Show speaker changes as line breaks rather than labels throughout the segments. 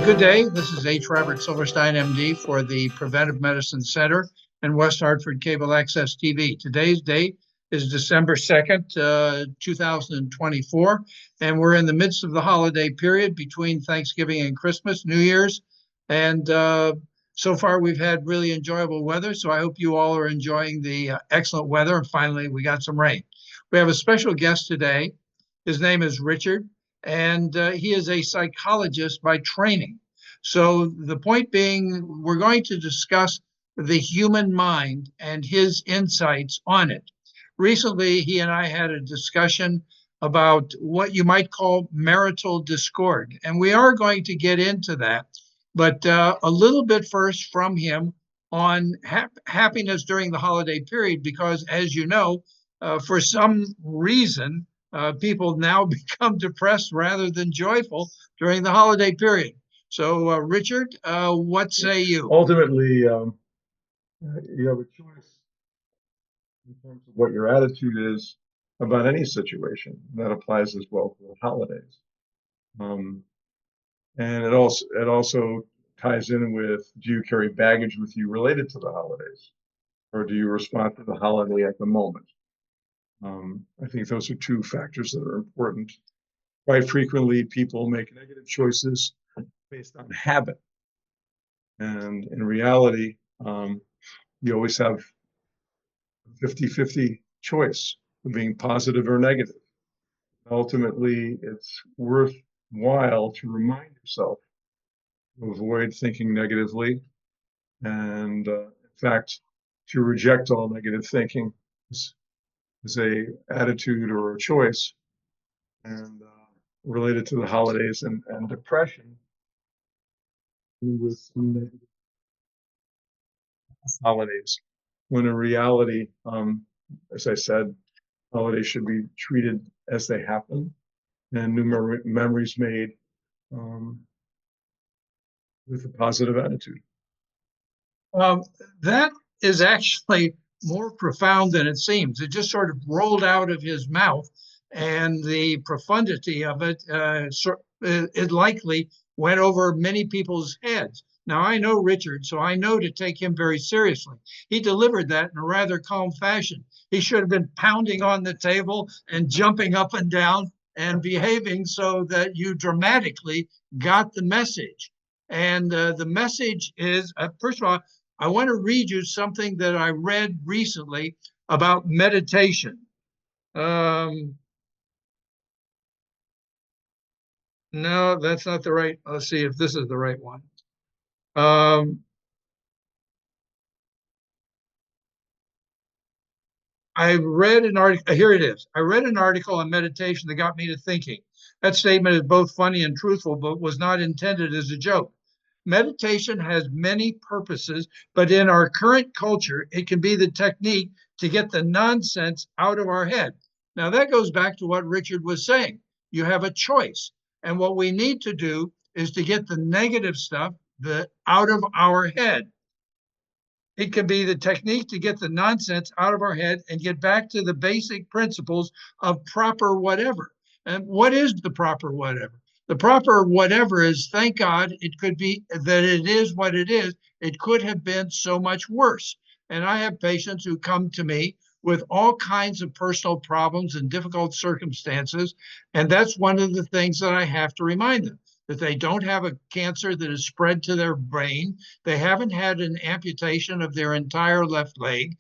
Good day. This is H. Robert Silverstein, MD, for the Preventive Medicine Center and West Hartford Cable Access TV. Today's date is December 2nd, 2024, and we're in the midst of the holiday period between Thanksgiving and Christmas, New Year's, and so far we've had really enjoyable weather, so I hope you all are enjoying the excellent weather, and finally we got some rain. We have a special guest today. His name is Richard, and he is a psychologist by training. So the point being, we're going to discuss the human mind and his insights on it. Recently, he and I had a discussion about what you might call marital discord, and we are going to get into that, but a little bit first from him on happiness during the holiday period, because as you know, for some reason, people now become depressed rather than joyful during the holiday period. So, Richard, what say you?
Ultimately, you have a choice in terms of what your attitude is about any situation. That applies as well for the holidays. And it also ties in with, do you carry baggage with you related to the holidays, or do you respond to the holiday at the moment? I think those are two factors that are important. Quite frequently, people make negative choices based on habit. And in reality, you always have a 50-50 choice of being positive or negative. Ultimately, it's worthwhile to remind yourself to avoid thinking negatively. And in fact, to reject all negative thinking is a attitude or a choice. And related to the holidays and depression, with holidays, when in reality, as I said, holidays should be treated as they happen, and new memories made with a positive attitude.
That is actually more profound than it seems. It just sort of rolled out of his mouth, and the profundity of it, it likely went over many people's heads. Now, I know Richard, so I know to take him very seriously. He delivered that in a rather calm fashion. He should have been pounding on the table and jumping up and down and behaving so that you dramatically got the message. And the message is, first of all, I want to read you something that I read recently about meditation. No, that's not the right. Let's see if this is the right one. I read an article. Here it is. I read an article on meditation that got me to thinking. That statement is both funny and truthful, but was not intended as a joke. Meditation has many purposes, but in our current culture, it can be the technique to get the nonsense out of our head. Now, that goes back to what Richard was saying. You have a choice. And what we need to do is to get the negative stuff out of our head. It can be the technique to get the nonsense out of our head and get back to the basic principles of proper whatever. And what is the proper whatever? The proper whatever is, thank God, it could be that it is what it is. It could have been so much worse. And I have patients who come to me with all kinds of personal problems and difficult circumstances. And that's one of the things that I have to remind them, that they don't have a cancer that is spread to their brain. They haven't had an amputation of their entire left leg.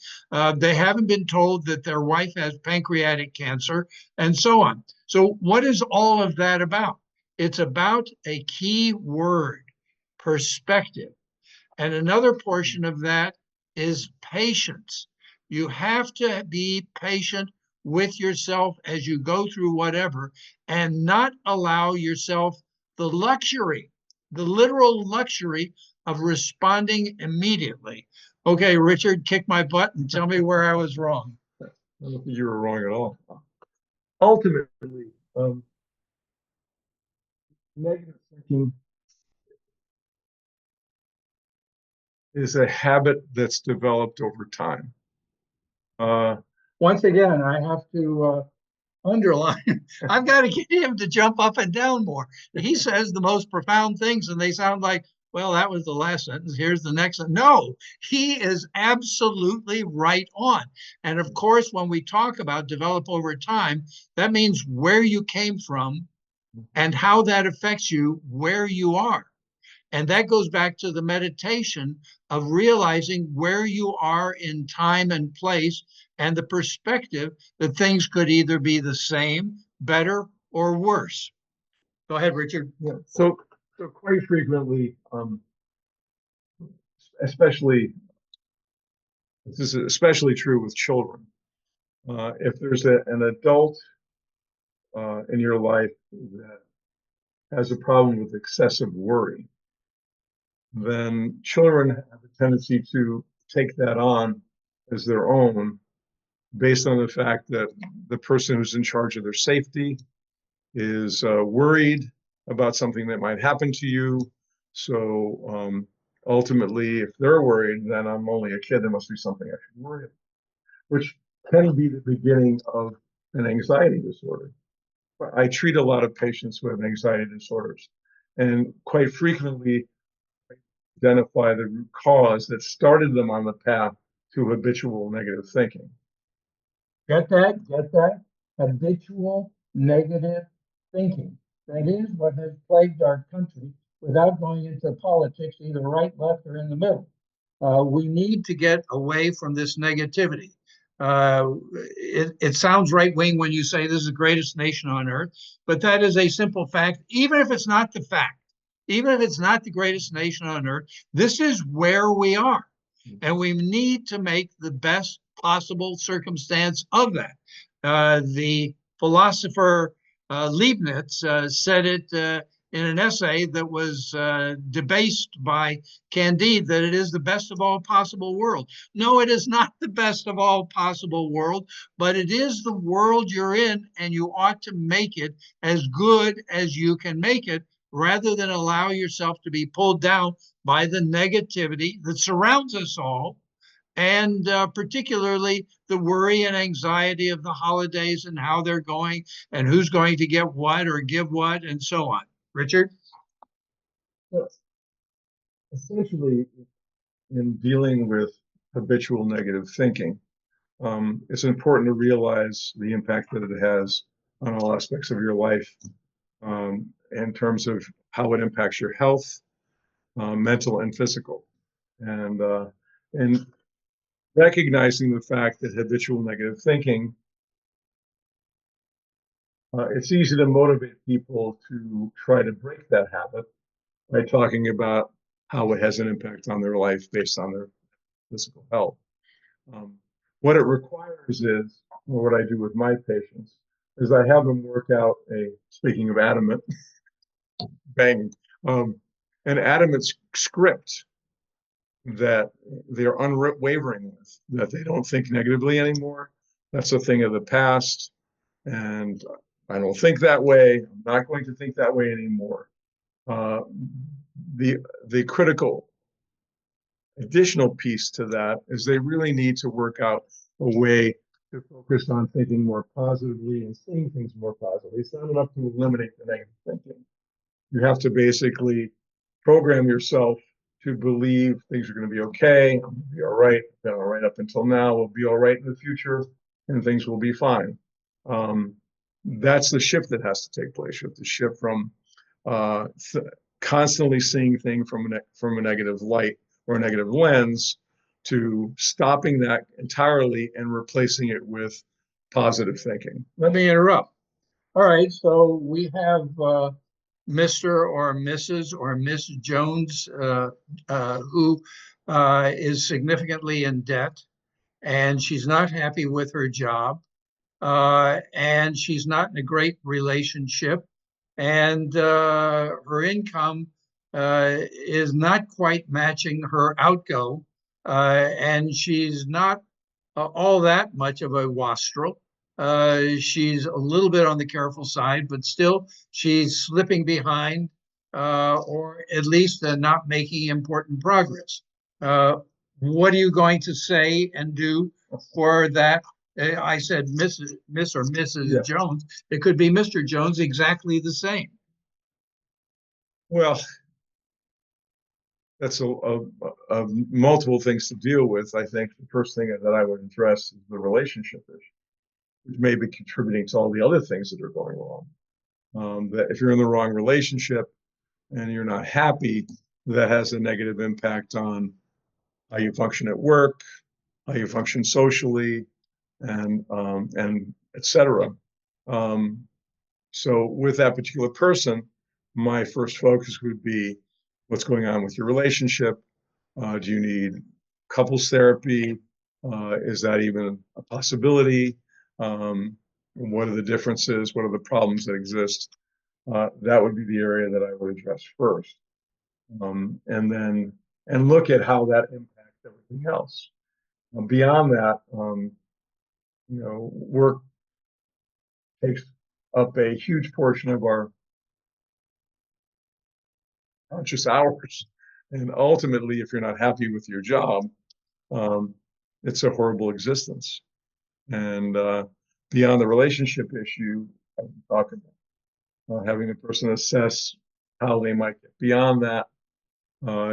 They haven't been told that their wife has pancreatic cancer, and so on. So what is all of that about? It's about a key word, perspective. And another portion of that is patience. You have to be patient with yourself as you go through whatever, and not allow yourself the luxury, the literal luxury of responding immediately. Okay, Richard, kick my butt and tell me where I was wrong.
I don't think you were wrong at all. Ultimately, negative thinking is a habit that's developed over time.
Once again, I have to underline. I've got to get him to jump up and down more. He says the most profound things, and they sound like, well, that was the last sentence. Here's the next one. No, he is absolutely right on. And of course, when we talk about develop over time, that means where you came from and how that affects you where you are. And that goes back to the meditation of realizing where you are in time and place and the perspective that things could either be the same, better, or worse. Go ahead, Richard.
Yeah. So quite frequently, especially, this is especially true with children. If there's an adult in your life that has a problem with excessive worry, then children have a tendency to take that on as their own based on the fact that the person who's in charge of their safety is worried about something that might happen to you. So ultimately, if they're worried, then I'm only a kid. There must be something I should worry about, which can be the beginning of an anxiety disorder. I treat a lot of patients who have anxiety disorders, and quite frequently identify the root cause that started them on the path to habitual negative thinking.
Get that? Get that? Habitual negative thinking. That is what has plagued our country without going into politics, either right, left, or in the middle. We need to get away from this negativity. It sounds right wing when you say this is the greatest nation on earth, but that is a simple fact, even if it's not the fact, even if it's not the greatest nation on earth, this is where we are. And we need to make the best possible circumstance of that. The philosopher Leibniz said it in an essay that was debased by Candide, that it is the best of all possible world. No, it is not the best of all possible world, but it is the world you're in, and you ought to make it as good as you can make it, rather than allow yourself to be pulled down by the negativity that surrounds us all, and particularly the worry and anxiety of the holidays and how they're going and who's going to get what or give what and so on. Richard?
Essentially, in dealing with habitual negative thinking, it's important to realize the impact that it has on all aspects of your life, in terms of how it impacts your health, mental and physical, and recognizing the fact that habitual negative thinking, it's easy to motivate people to try to break that habit by talking about how it has an impact on their life based on their physical health. What it requires is, or what I do with my patients, is I have them work out speaking of adamant, bang, an adamant script that they're unwavering with, that they don't think negatively anymore. That's a thing of the past, and I don't think that way. I'm not going to think that way anymore. The critical additional piece to that is they really need to work out a way to focus on thinking more positively and seeing things more positively. It's not enough to eliminate the negative thinking. You have to basically program yourself to believe things are going to be okay. I'm going to be all right. Been all right up until now. We'll be all right in the future, and things will be fine. That's the shift that has to take place. You have to shift from constantly seeing things from a negative light or a negative lens to stopping that entirely and replacing it with positive thinking.
Let me interrupt. All right, so we have Mr. or Mrs. or Miss Jones who is significantly in debt, and she's not happy with her job, and she's not in a great relationship, and her income is not quite matching her outgo, and she's not all that much of a wastrel. She's a little bit on the careful side, but still she's slipping behind, or at least not making important progress. What are you going to say and do for that I said Miss or Mrs.
Yeah.
Jones. It could be Mr. Jones, exactly the same.
Well, that's a multiple things to deal with. I think the first thing that I would address is the relationship issue, which may be contributing to all the other things that are going wrong. That if you're in the wrong relationship and you're not happy, that has a negative impact on how you function at work, how you function socially, and etc. Um, so with that particular person, my first focus would be what's going on with your relationship. Do you need couples therapy? Is that even a possibility? What are the differences? What are the problems that exist? That would be the area that I would address first, and then look at how that impacts everything else. Beyond that, work takes up a huge portion of our conscious hours, and ultimately, if you're not happy with your job, um, it's a horrible existence. And beyond the relationship issue, I'm talking about having a person assess how they might get beyond that,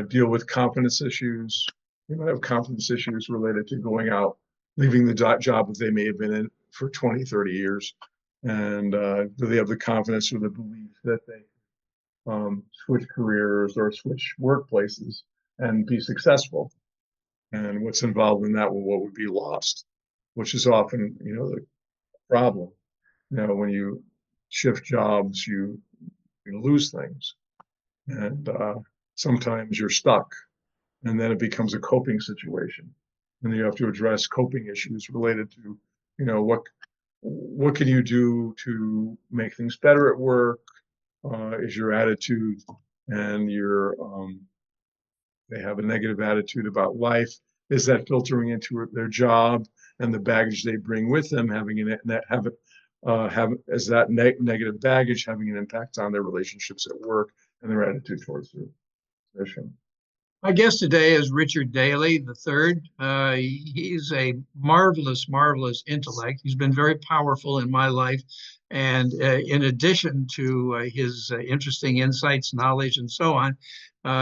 deal with confidence issues. You might have confidence issues related to going out, leaving the job that they may have been in for 20, 30 years. And do they have the confidence or the belief that they switch careers or switch workplaces and be successful? And what's involved in that? Well, what would be lost, which is often, the problem. When you shift jobs, you lose things, and sometimes you're stuck, and then it becomes a coping situation, and you have to address coping issues related to, what can you do to make things better at work? Is your attitude and your they have a negative attitude about life? Is that filtering into their job and the baggage they bring with them, is that negative baggage having an impact on their relationships at work and their attitude towards their position?
My guest today is Richard Daly the third. He's a marvelous, marvelous intellect. He's been very powerful in my life. And in addition to his interesting insights, knowledge, and so on,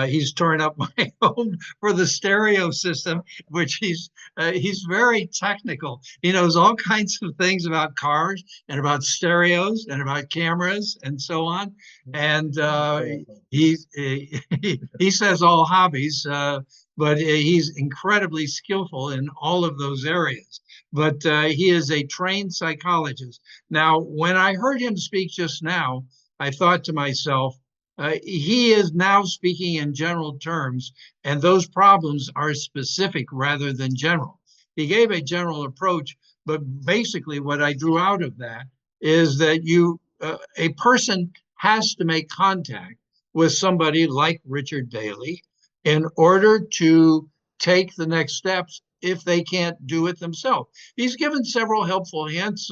he's torn up my home for the stereo system, which he's very technical. He knows all kinds of things about cars and about stereos and about cameras and so on. And he says all hobbies, but he's incredibly skillful in all of those areas. But he is a trained psychologist. Now, when I heard him speak just now, I thought to myself, he is now speaking in general terms, and those problems are specific rather than general. He gave a general approach, but basically what I drew out of that is that a person has to make contact with somebody like Richard Daly in order to take the next steps if they can't do it themselves. He's given several helpful hints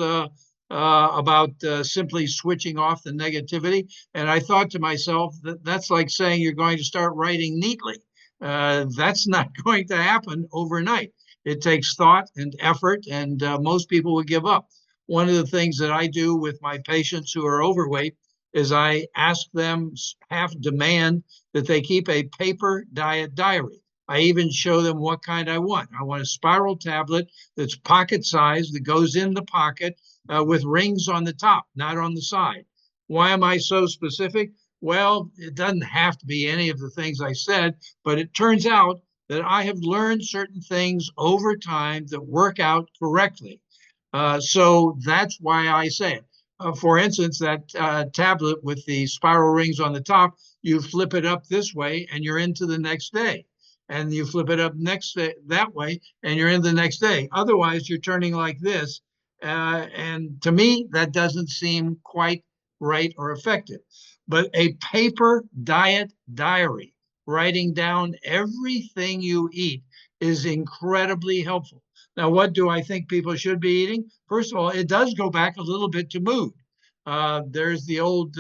about simply switching off the negativity. And I thought to myself that that's like saying you're going to start writing neatly. That's not going to happen overnight. It takes thought and effort, and most people would give up. One of the things that I do with my patients who are overweight is I ask them, half demand, that they keep a paper diet diary. I even show them what kind I want. I want a spiral tablet that's pocket size that goes in the pocket with rings on the top, not on the side. Why am I so specific? Well, it doesn't have to be any of the things I said, but it turns out that I have learned certain things over time that work out correctly. So that's why I say it. For instance, that tablet with the spiral rings on the top, you flip it up this way and you're into the next day. And you flip it up next day, that way and you're in the next day. Otherwise, you're turning like this. And to me, that doesn't seem quite right or effective. But a paper diet diary, writing down everything you eat, is incredibly helpful. Now, what do I think people should be eating? First of all, it does go back a little bit to mood. There's the old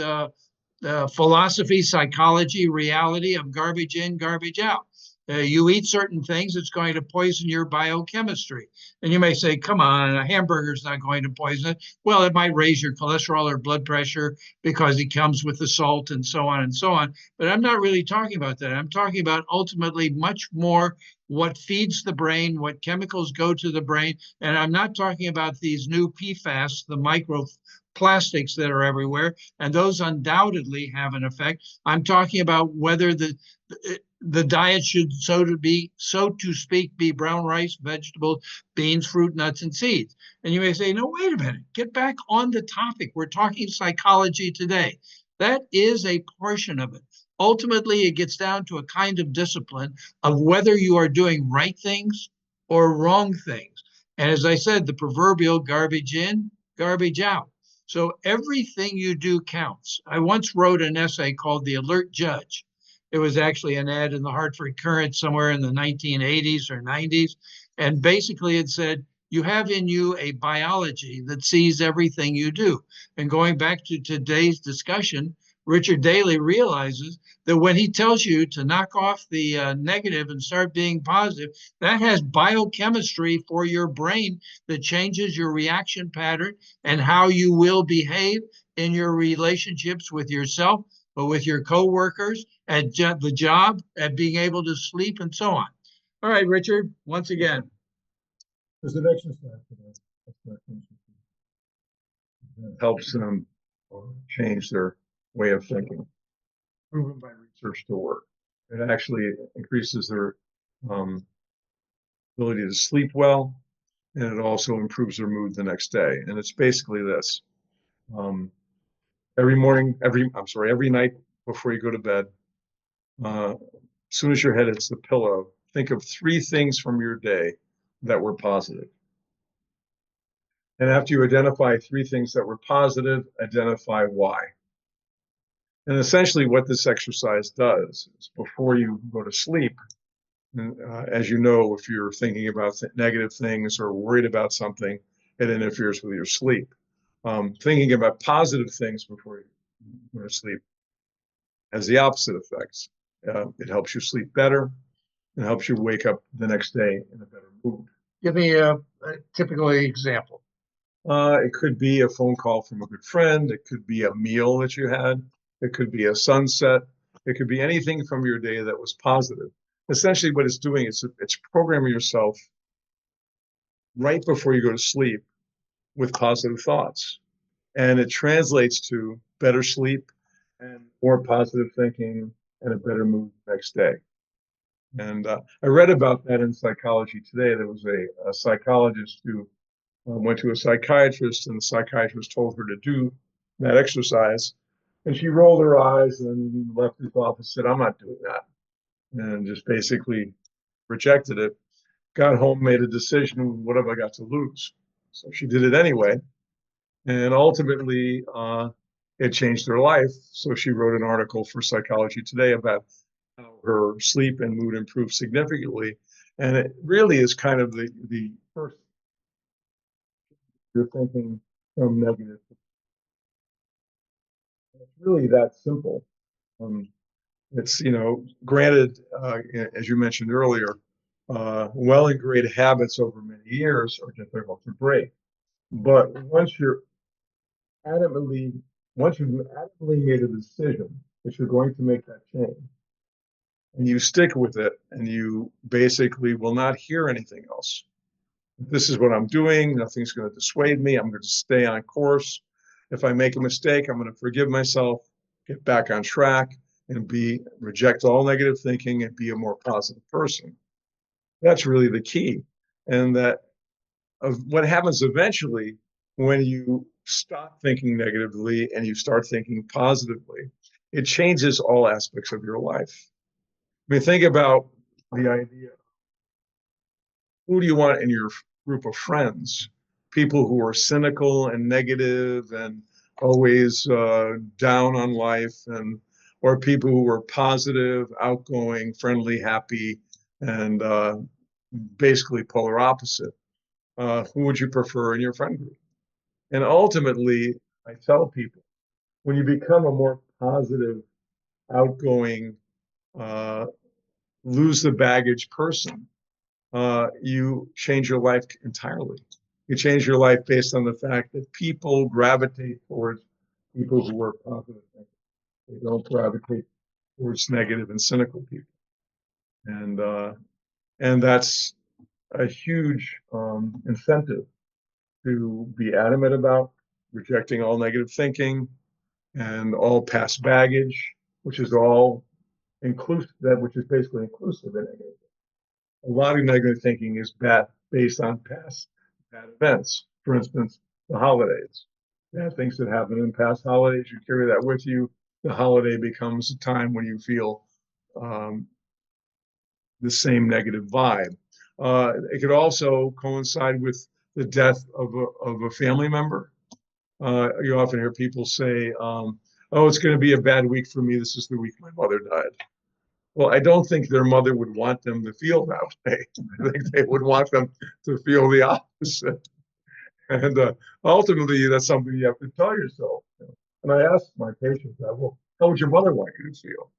philosophy, psychology, reality of garbage in, garbage out. You eat certain things, it's going to poison your biochemistry. And you may say, come on, a hamburger's not going to poison it. Well, it might raise your cholesterol or blood pressure because it comes with the salt and so on and so on. But I'm not really talking about that. I'm talking about ultimately much more what feeds the brain, what chemicals go to the brain. And I'm not talking about these new PFAS, the microplastics that are everywhere, and those undoubtedly have an effect. I'm talking about whether the diet should, so to speak, be brown rice, vegetables, beans, fruit, nuts, and seeds. And you may say, no, wait a minute, get back on the topic. We're talking psychology today. That is a portion of it. Ultimately, it gets down to a kind of discipline of whether you are doing right things or wrong things. And as I said, the proverbial garbage in, garbage out. So everything you do counts. I once wrote an essay called The Alert Judge. It was actually an ad in the Hartford Courant somewhere in the 1980s or 90s. And basically it said, you have in you a biology that sees everything you do. And going back to today's discussion, Richard Daly realizes that when he tells you to knock off the negative and start being positive, that has biochemistry for your brain that changes your reaction pattern and how you will behave in your relationships with yourself, but with your coworkers, at the job, at being able to sleep, and so on. All right, Richard, once again.
There's an exercise that helps them change their way of thinking, proven by research to work. It actually increases their ability to sleep well, and it also improves their mood the next day. And it's basically this: every night before you go to bed, as soon as your head hits the pillow, think of 3 things from your day that were positive. And after you identify 3 things that were positive, identify why. And essentially what this exercise does is before you go to sleep, as you know, if you're thinking about negative things or worried about something, it interferes with your sleep. Thinking about positive things before you go to sleep has the opposite effects. It helps you sleep better. It helps you wake up the next day in a better mood.
Give me a typical example.
It could be a phone call from a good friend. It could be a meal that you had. It could be a sunset. It could be anything from your day that was positive. Essentially, what it's doing is it's programming yourself right before you go to sleep with positive thoughts. And it translates to better sleep and more positive thinking and a better mood the next day. And I read about that in Psychology Today. There was a psychologist who went to a psychiatrist, and the psychiatrist told her to do that exercise. And she rolled her eyes and left his office, said, I'm not doing that. And just basically rejected it. Got home, made a decision, what have I got to lose? So she did it anyway. And ultimately, it changed her life. So she wrote an article for Psychology Today about how her sleep and mood improved significantly. And it really is kind of the first you're thinking from negative. It's really that simple. It's, granted, as you mentioned earlier, well ingrained habits over many years are difficult to break. But adamantly, once you've adamantly made a decision that you're going to make that change, and you stick with it, and you basically will not hear anything else. This is what I'm doing. Nothing's going to dissuade me. I'm going to stay on course. If I make a mistake, I'm going to forgive myself, get back on track, and reject all negative thinking and be a more positive person. That's really the key. And that of what happens eventually when you stop thinking negatively and you start thinking positively, it changes all aspects of your life. I mean, think about the idea. Who do you want in your group of friends? People who are cynical and negative and always down on life, or people who are positive, outgoing, friendly, happy, and basically polar opposite. Who would you prefer in your friend group? And ultimately, I tell people, when you become a more positive, outgoing, lose the baggage person, you change your life entirely. You change your life based on the fact that people gravitate towards people who are positive. They don't gravitate towards negative and cynical people. And that's a huge incentive to be adamant about rejecting all negative thinking and all past baggage, which is all inclusive, which is basically inclusive in negative. A lot of negative thinking is based on past bad events. For instance, the holidays. Bad things that happen in past holidays, you carry that with you. The holiday becomes a time when you feel the same negative vibe. It could also coincide with the death of a family member. You often hear people say, oh, it's going to be a bad week for me. This is the week my mother died. Well, I don't think their mother would want them to feel that way. I think they would want them to feel the opposite. And ultimately, that's something you have to tell yourself. And I ask my patients, well, how would your mother want you to feel?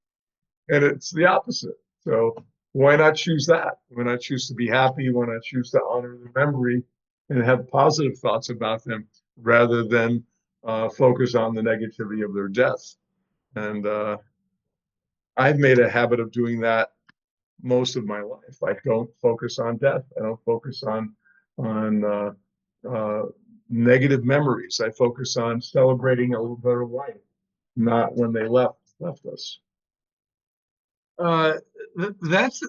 And it's the opposite. So why not choose that? Why not choose to be happy? Why not choose to honor the memory and have positive thoughts about them rather than focus on the negativity of their death? And I've made a habit of doing that most of my life. I don't focus on death. I don't focus on negative memories. I focus on celebrating a little better life, not when they left us.
That's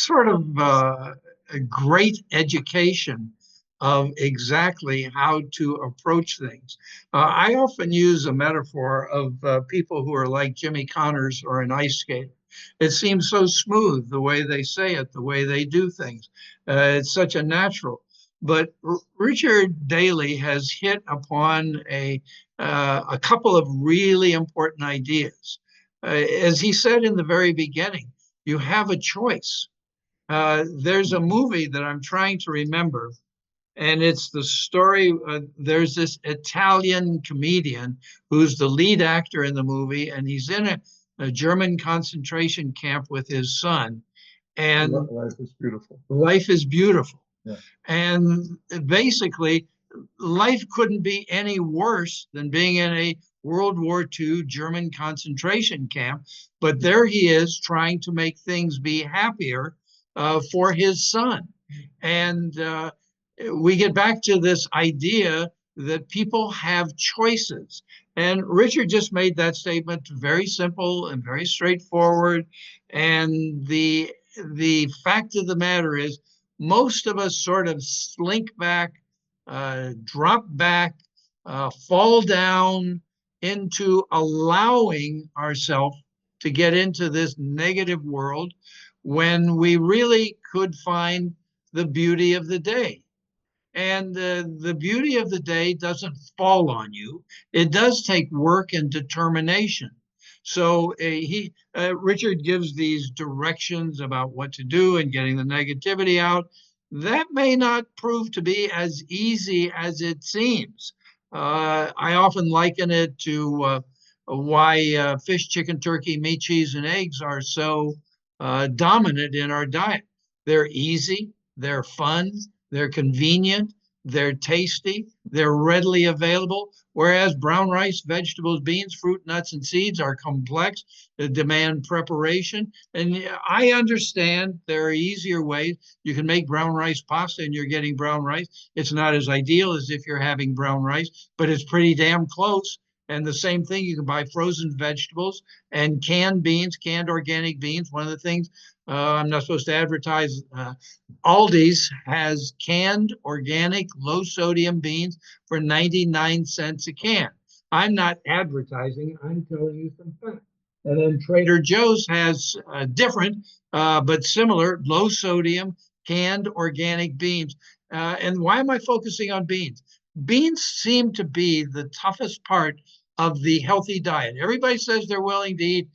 sort of a great education of exactly how to approach things. I often use a metaphor of people who are like Jimmy Connors or an ice skater. It seems so smooth the way they say it, the way they do things. It's such a natural. But Richard Daly has hit upon a couple of really important ideas. As he said in the very beginning, you have a choice. There's a movie that I'm trying to remember, and it's the story. There's this Italian comedian who's the lead actor in the movie, and he's in a German concentration camp with his son. And
life is beautiful.
Life is beautiful.
Yeah.
And basically, life couldn't be any worse than being in a World War II German concentration camp. But there he is trying to make things be happier for his son. And we get back to this idea that people have choices. And Richard just made that statement very simple and very straightforward. And the fact of the matter is, most of us sort of slink back, drop back, fall down into allowing ourselves to get into this negative world when we really could find the beauty of the day. And the beauty of the day doesn't fall on you. It does take work and determination. So Richard gives these directions about what to do and getting the negativity out. That may not prove to be as easy as it seems. I often liken it to why fish, chicken, turkey, meat, cheese, and eggs are so dominant in our diet. They're easy, they're fun, they're convenient, they're tasty, they're readily available, whereas brown rice, vegetables, beans, fruit, nuts, and seeds are complex, they demand preparation. And I understand there are easier ways. You can make brown rice pasta and you're getting brown rice. It's not as ideal as if you're having brown rice, but it's pretty damn close. And the same thing, you can buy frozen vegetables and canned beans, canned organic beans. One of the things I'm not supposed to advertise. Aldi's has canned organic low sodium beans for 99 cents a can. I'm not advertising, I'm telling you some facts. And then Trader Joe's has different but similar low sodium canned organic beans. And why am I focusing on beans? Beans seem to be the toughest part of the healthy diet. Everybody says they're willing to eat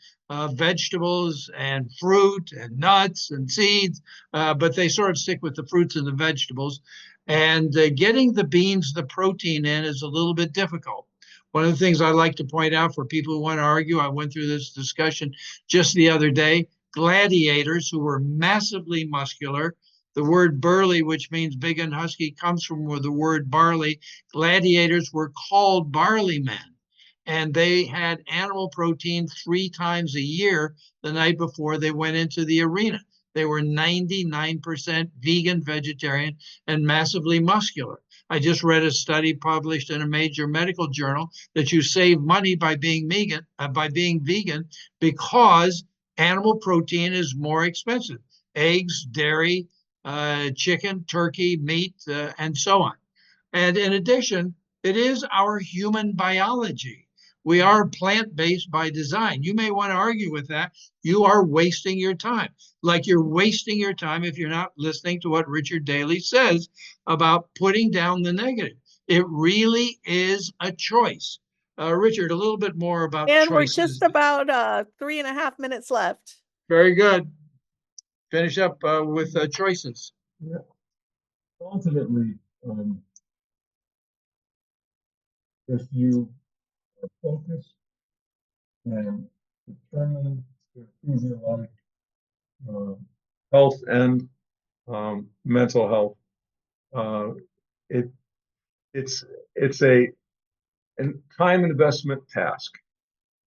vegetables and fruit and nuts and seeds, but they sort of stick with the fruits and the vegetables. And getting the beans, the protein in is a little bit difficult. One of the things I like to point out for people who want to argue, I went through this discussion just the other day. gladiators who were massively muscular. The word burly, which means big and husky, comes from the word barley. Gladiators were called barley men, and they had animal protein 3 times a year the night before they went into the arena. They were 99% vegan, vegetarian, and massively muscular. I just read a study published in a major medical journal that you save money by being vegan because animal protein is more expensive. Eggs, dairy, chicken, turkey, meat, and so on. And in addition, it is our human biology. We are plant-based by design. You may want to argue with that. You are wasting your time. Like you're wasting your time if you're not listening to what Richard Daly says about putting down the negative. It really is a choice. Richard, a little bit more about
And we're
choices.
just about 3.5 minutes left.
Very good. Finish up with choices.
Yeah. Ultimately, if you are focused and determined to improve your life, health and mental health, it's a time investment task.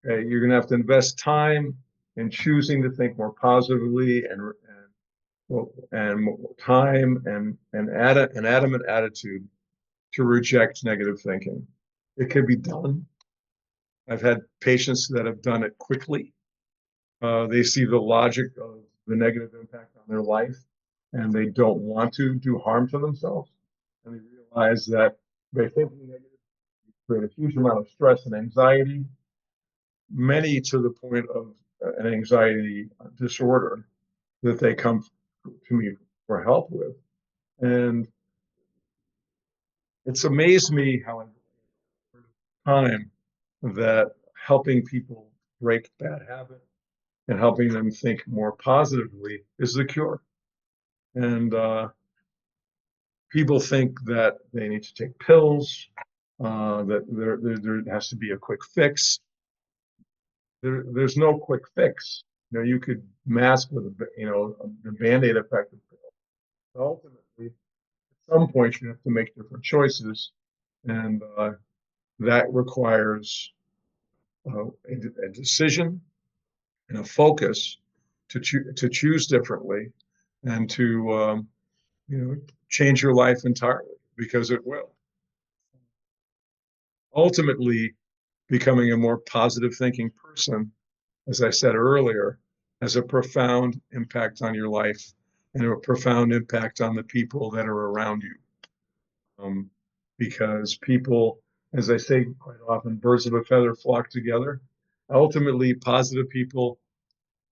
Okay? You're going to have to invest time in choosing to think more positively and time and an adamant attitude to reject negative thinking. It can be done. I've had patients that have done it quickly. They see the logic of the negative impact on their life, and they don't want to do harm to themselves. And they realize that by thinking negative, you create a huge amount of stress and anxiety, many to the point of an anxiety disorder that they come to me for help with. And it's amazed me how in time that helping people break bad habits and helping them think more positively is the cure. And people think that they need to take pills, that there has to be a quick fix. There's no quick fix. You know, you could mask with the Band-Aid effect of pills. Ultimately, at some point, you have to make different choices, and that requires a decision and a focus to choose differently and to change your life entirely, because it will. Ultimately, becoming a more positive thinking person, as I said earlier, has a profound impact on your life and a profound impact on the people that are around you. Because people, as I say quite often, birds of a feather flock together. Ultimately, positive people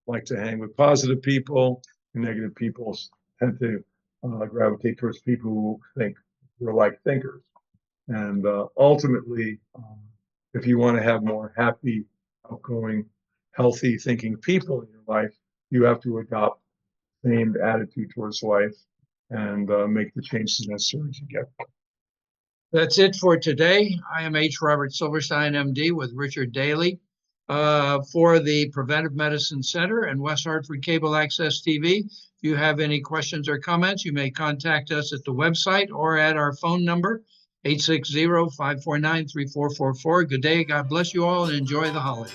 like to hang with positive people, and negative people tend to gravitate towards people who think we're like thinkers. And ultimately, if you want to have more happy, outgoing, healthy thinking people in your life, you have to adopt the same attitude towards life and make the changes necessary to get there.
That's it for today. I am H. Robert Silverstein, MD, with Richard Daly for the Preventive Medicine Center and West Hartford Cable Access TV. If you have any questions or comments, you may contact us at the website or at our phone number, 860-549-3444. Good day. God bless you all and enjoy the holidays.